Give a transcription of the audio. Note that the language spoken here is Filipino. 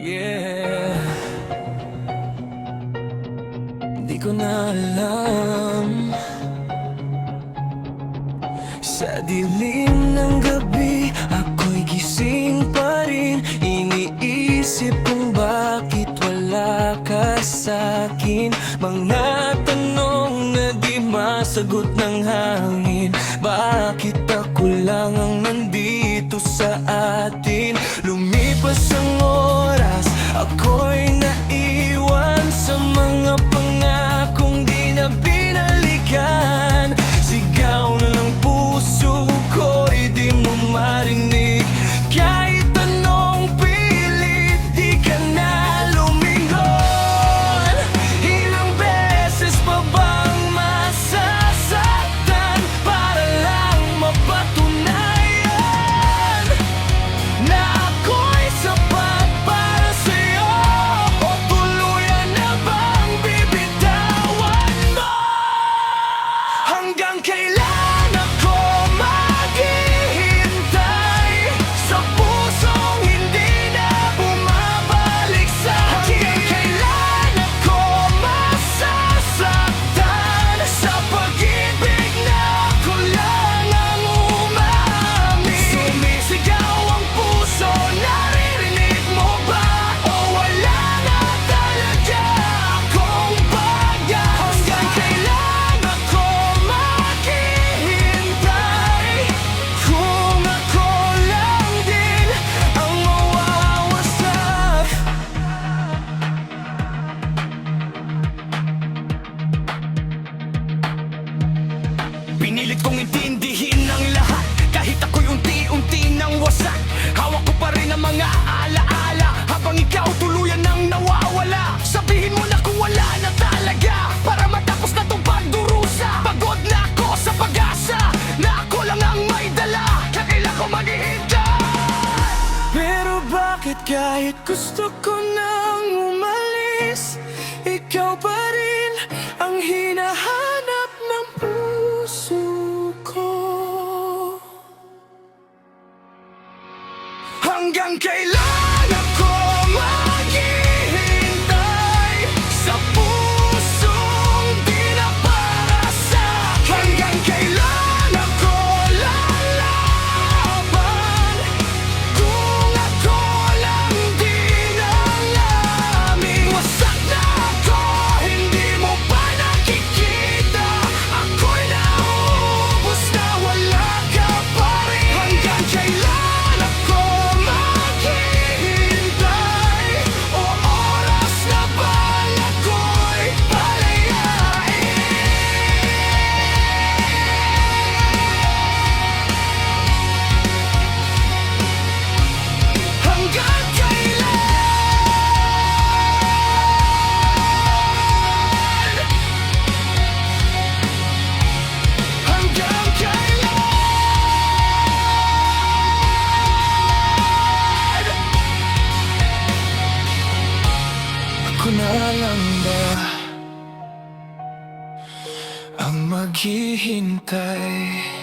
Yeah. Di ko na alam. Sa dilim ng gabi, ako'y gising pa rin. Iniisip kung bakit wala ka sa'kin. Mga tanong na di masagot ng hangin. Bakit ako lang ang nandito sa atin? Lumipas ang oras, ako'y naiwan sa mga pangakong di na binalikan. Sigaw na ng puso ko'y di mo marinig. Kahit anong pilit, di ka na lumingon. Ilang beses pa bang masasaktan para lang mapatunayan na ako'y sapat para sa'yo? O tuluyan na bang bibitawan mo? Hanggang kailan ako maghihintay sa pusong hindi na bumabalik sa'kin? Hanggang kailan ako masasaktan sa pag-ibig na ako lang ang umamin? Sumisigaw ang puso, naririnig mo ba? O wala na talaga akong bagay? Hanggang kailan ako maghihintay kung ako lang din ang mawawasak? Pinilit kong intindihin ang lahat, kahit ako'y unti-unti nang wasak. Hawak ko pa rin ang mga alaala, habang ikaw tuluyan nang nawawala. Sabihin mo na kung wala na talaga, para matapos na tong pagdurusa. Pagod na ako sa pag-asa, na ako lang ang may dala. Kailan ko maghihintay? Pero bakit kahit gusto ko nang umalis, ikaw pa rin ang hinahanap ng puso ko? Hanggang kailan ako maghihintay sa pusong di na para sa'kin? Hanggang kailan ako lalaban kung ako lang din ang amin? Wasak na ako, hindi mo pa nakikita. Ako'y nauubos na, wala ka pa rin. Hanggang kailan ako maghihintay? O oras na bang ako'y palayain? Hanggang kailan? Hanggang kailan? Ako na lang ba ang maghihintay?